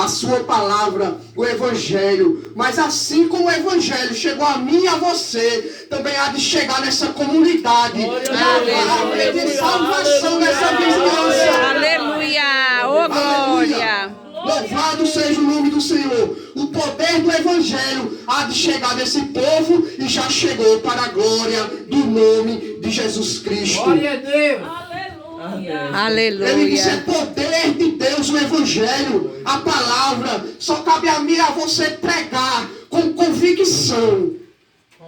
a sua palavra, o Evangelho. Mas assim como o Evangelho chegou a mim e a você, também há de chegar nessa comunidade. Há de salvação nessa vizinhança. Aleluia! Ô glória! Louvado seja o nome do Senhor. O poder do Evangelho há de chegar nesse povo e já chegou para a glória do nome de Jesus Cristo. Glória a Deus. Aleluia! Ele diz, é poder de Deus o Evangelho, a palavra. Só cabe a mim e a você pregar com convicção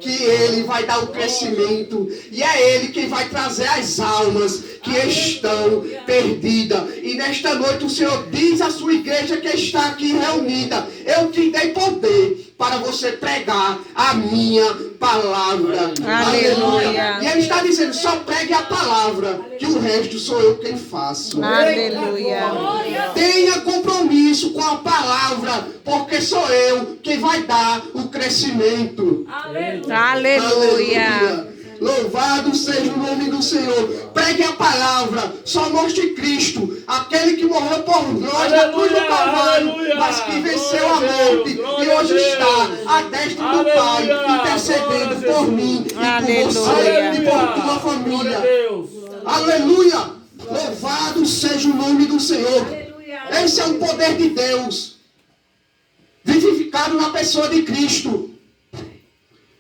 que Ele vai dar o crescimento e é Ele quem vai trazer as almas que estão perdidas. E nesta noite o Senhor diz à sua igreja que está aqui reunida: eu te dei poder para você pregar a minha palavra. Aleluia. E Ele está dizendo: só pregue a palavra, que o resto sou eu quem faço. Aleluia! Tenha compromisso com a palavra, porque sou eu quem vai dar o crescimento. Aleluia! Louvado seja o nome do Senhor. Pregue a palavra. Só mostre Cristo, aquele que morreu por nós na cruz do Calvário, mas que venceu a morte e hoje está à destra do Pai, intercedendo por mim e por você e por tua família. Aleluia! Louvado seja o nome do Senhor. Esse é o poder de Deus vivificado na pessoa de Cristo,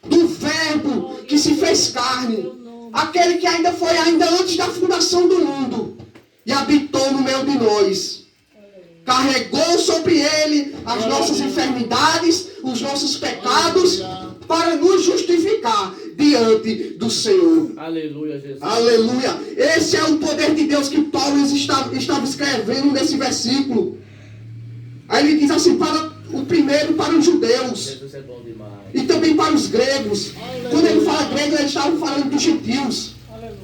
do Verbo que se fez carne, aquele que ainda foi antes da fundação do mundo e habitou no meio de nós, carregou sobre ele as nossas enfermidades, os nossos pecados, para nos justificar diante do Senhor. Aleluia, Jesus. Aleluia. Esse é o poder de Deus que Paulo estava escrevendo nesse versículo. Aí ele diz assim: o primeiro para os judeus, Jesus é bom demais. e também para os gregos. Quando ele fala grego, ele estava falando dos gentios,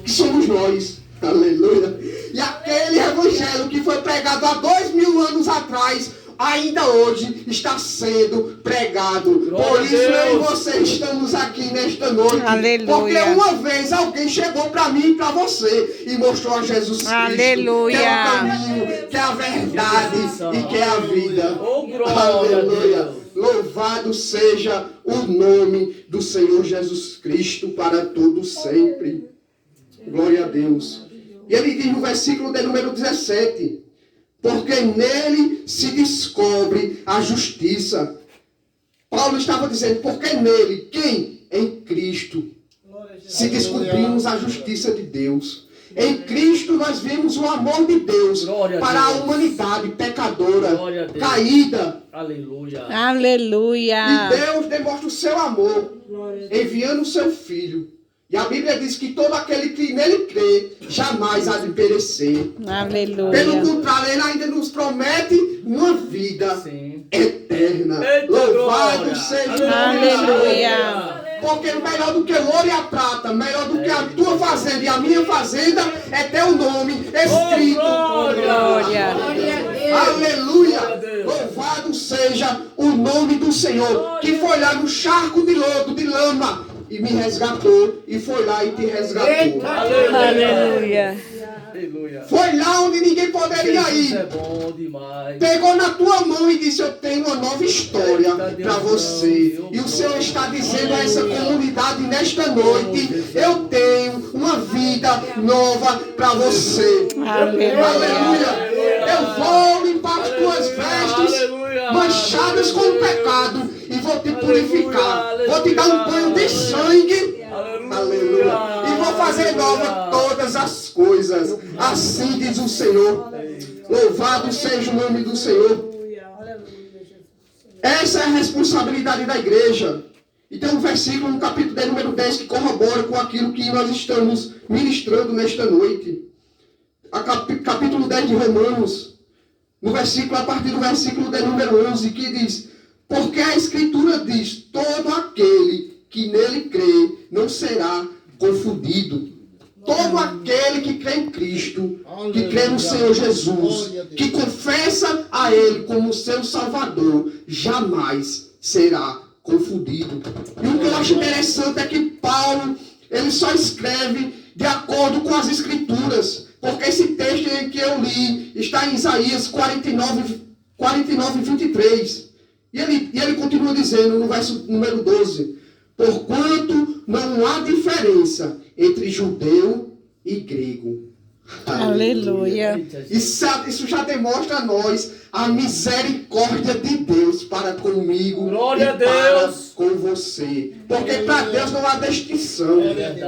que somos nós. Aleluia. E aquele evangelho que foi pregado há 2000 anos atrás, ainda hoje está sendo pregado. Por isso eu e você estamos aqui nesta noite. Aleluia. Porque uma vez alguém chegou para mim e para você e mostrou a Jesus Cristo. Aleluia. Que é o caminho, que é a verdade e que é a vida. Oh, glória a Deus. Louvado seja o nome do Senhor Jesus Cristo para todo sempre. Glória a Deus. E ele diz no versículo de número 17: porque nele se descobre a justiça. Paulo estava dizendo, porque nele, quem? Em Cristo, se descobrimos a justiça de Deus. Em Cristo nós vemos o amor de Deus para a humanidade pecadora, caída. Aleluia. Aleluia! E Deus demonstra o seu amor, enviando o seu Filho. E a Bíblia diz que todo aquele que nele crê, jamais há de perecer. Aleluia! Pelo contrário, ele ainda nos promete uma vida eterna. Eita, Louvado glória. seja o nome Aleluia. Porque melhor do que o ouro e a prata, melhor do que a tua fazenda e a minha fazenda, é teu nome escrito. Glória! Aleluia! Louvado seja o nome do Senhor, que foi lá no charco de lodo, de lama, e me resgatou, e foi lá e te resgatou. Aleluia! Foi lá onde ninguém poderia Jesus ir. é bom demais. Pegou na tua mão e disse, eu tenho uma nova história para você. E o Senhor está dizendo a essa comunidade nesta noite, eu tenho uma vida nova para você. Aleluia. Eu vou limpar as tuas vestes manchadas com o pecado e vou te purificar. Vou te dar um banho de sangue. Aleluia. E vou fazer nova todas as coisas. Assim diz o Senhor. Louvado seja o nome do Senhor. Essa é a responsabilidade da igreja. E tem um versículo no capítulo de número 10 que corrobora com aquilo que nós estamos ministrando nesta noite. Capítulo 10 de Romanos, no versículo, a partir do versículo de número 11, que diz: porque a Escritura diz, todo aquele que nele crê não será confundido. Todo aquele que crê em Cristo, que crê no Senhor Jesus, que confessa a Ele como seu Salvador, jamais será confundido. E o que eu acho interessante é que Paulo, ele só escreve de acordo com as Escrituras, porque esse texto em que eu li está em Isaías 49, 49 e 23. E ele continua dizendo no verso número 12: porquanto não há diferença entre judeu e grego. Aleluia. Isso já demonstra a nós a misericórdia de Deus para comigo Glória e a Deus. para com você. Porque para Deus não há distinção.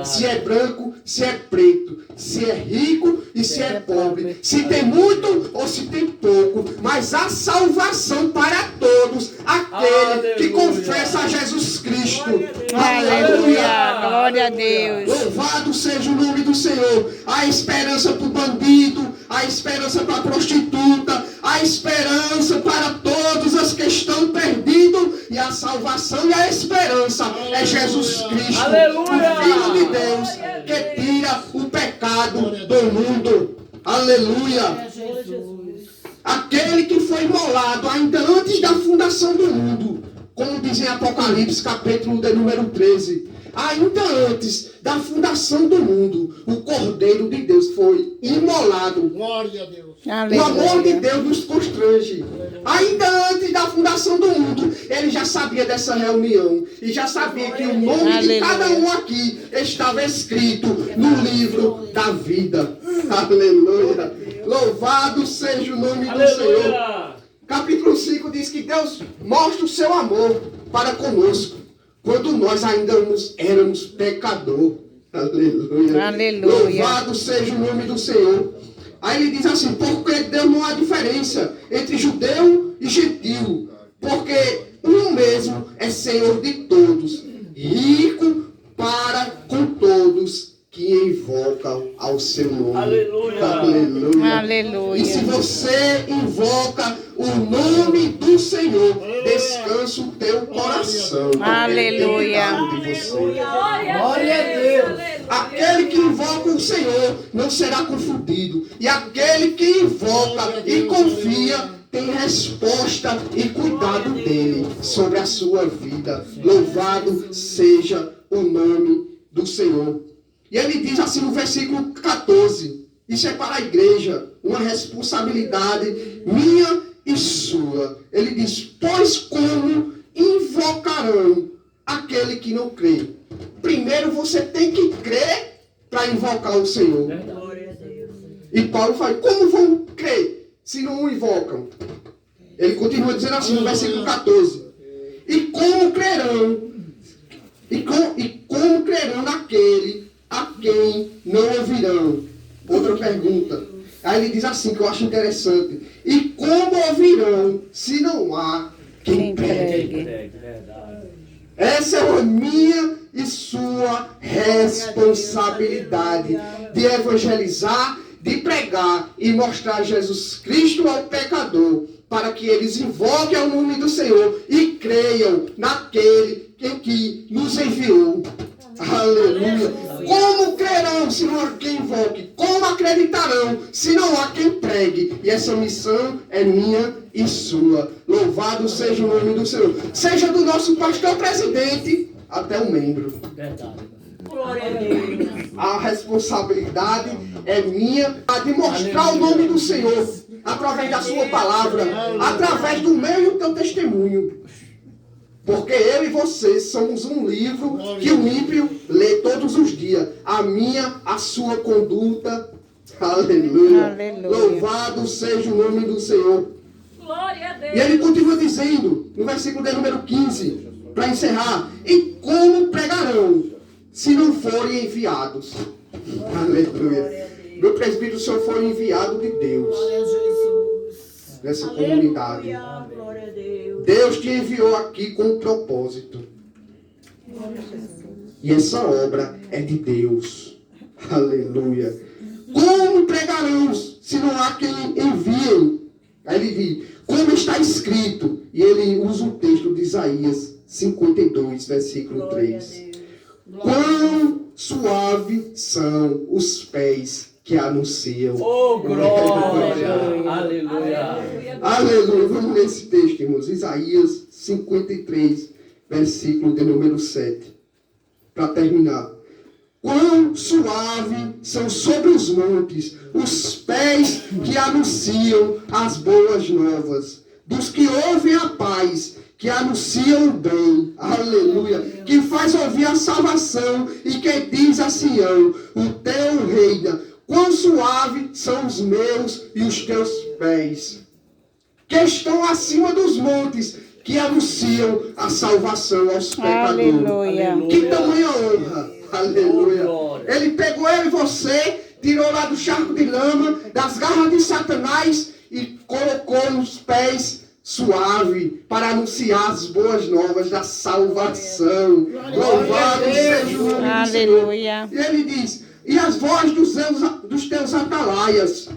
Se é branco, se é preto, se é rico e se é pobre. Se tem muito ou se tem pouco. Mas há salvação para todos aquele que confessa a Jesus Cristo. Aleluia. Glória a Deus. Louvado seja o nome do Senhor. A esperança para o bandido, a esperança para a prostituta, a esperança para todos os que estão perdidos, e a salvação e a esperança é Jesus Cristo, Aleluia. o Filho de Deus, que tira o pecado do mundo. Aleluia. Aquele que foi imolado ainda antes da fundação do mundo, como diz em Apocalipse, capítulo de número 13. Ainda antes da fundação do mundo, o Cordeiro de Deus foi imolado. Glória a Deus. O amor de Deus nos constrange. Ainda antes da fundação do mundo, ele já sabia dessa reunião. E já sabia que o nome de cada um aqui estava escrito no livro da vida. Aleluia. Louvado seja o nome do Senhor. Capítulo 5 diz que Deus mostra o seu amor para conosco, quando nós ainda éramos pecadores. Aleluia. Aleluia. Louvado seja o nome do Senhor. Aí ele diz assim: porque Deus não há diferença entre judeu e gentil, porque um mesmo é Senhor de todos, rico para com todos que invocam ao seu nome. Aleluia. Aleluia. Aleluia. E se você invoca o nome do Senhor, descansa o teu coração. Aleluia. Glória a Deus. Aquele que invoca o Senhor não será confundido. E aquele que invoca e confia tem resposta e cuidado dele sobre a sua vida. Louvado seja o nome do Senhor. E ele diz assim no versículo 14: isso é para a igreja, uma responsabilidade minha e sua. Ele diz: pois como invocarão aquele que não crê? Primeiro você tem que crer para invocar o Senhor. E Paulo fala: como vão crer se não o invocam? Ele continua dizendo assim no versículo 14: e como crerão? E como crerão naquele a quem não ouvirão? Outra pergunta. Aí ele diz assim, que eu acho interessante: e como ouvirão se não há quem pregue? Essa é a minha e sua responsabilidade de evangelizar, de pregar e mostrar Jesus Cristo ao pecador, para que eles invoquem o nome do Senhor e creiam naquele que nos enviou. Aleluia. Como crerão se não há quem invoque? Como acreditarão se não há quem pregue? E essa missão é minha e sua. Louvado seja o nome do Senhor. Seja do nosso pastor presidente até o membro. A responsabilidade é minha de mostrar o nome do Senhor através da sua palavra, através do meu e o teu testemunho. Porque eu e você somos um livro que o ímpio lê todos os dias. A minha, a sua conduta. Aleluia. Aleluia. Louvado seja o nome do Senhor. Glória a Deus. E ele continua dizendo, no versículo de número 15, para encerrar: e como pregarão se não forem enviados? Aleluia. Meu presbítero, o senhor foi enviado de Deus nessa comunidade. Glória a Deus. Deus te enviou aqui com um propósito. E essa obra é de Deus. Aleluia. Como pregarão se não há quem enviem? Aí ele diz: como está escrito. E ele usa o texto de Isaías 52, versículo 3. Quão suaves são os pés que anunciam. Oh, glória. Aleluia. Aleluia. Vamos ler esse texto, irmãos. Isaías 53, versículo de número 7. Para terminar. Quão suave são sobre os montes os pés que anunciam as boas novas, dos que ouvem a paz, que anunciam o bem, aleluia, que faz ouvir a salvação e que diz a Sião, o teu reino, quão suave são os meus e os teus pés, que estão acima dos montes, que anunciam a salvação aos pecadores. Aleluia. Que tamanha honra, aleluia. Ele pegou eu e você, tirou lá do charco de lama, das garras de Satanás e colocou nos pés suave para anunciar as boas novas da salvação. Louvado seja o nome do Senhor. Aleluia. E ele diz, e as vozes dos teus atalaias.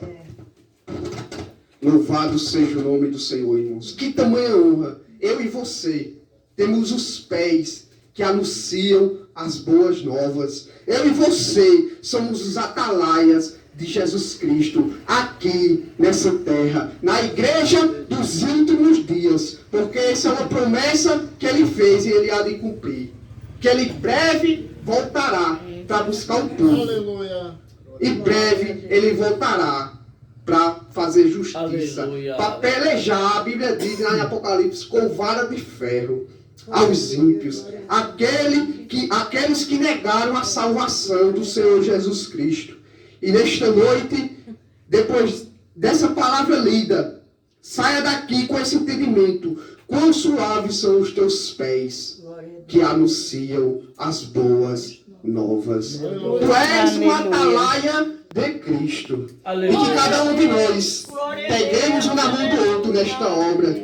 Louvado seja o nome do Senhor, irmãos. Que tamanha honra. Eu e você temos os pés que anunciam as boas novas. Eu e você somos os atalaias de Jesus Cristo aqui nessa terra, na igreja dos últimos dias, porque essa é uma promessa que ele fez e ele há de cumprir, que ele breve voltará para buscar o povo. Aleluia. E breve ele voltará para fazer justiça, para pelejar, a Bíblia diz lá em Apocalipse, com vara de ferro aos ímpios, aqueles que negaram a salvação do Senhor Jesus Cristo. E nesta noite, depois dessa palavra lida, saia daqui com esse entendimento. Quão suaves são os teus pés que anunciam as boas novas. Tu és uma atalaia de Cristo. E que cada um de nós peguemos um na mão do outro nesta obra.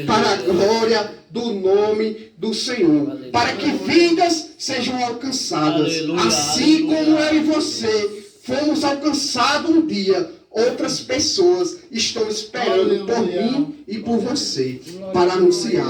Para a glória do nome do Senhor. Para que vidas sejam alcançadas. Assim como eu e você fomos alcançados um dia, outras pessoas estão esperando por mim e por você para anunciar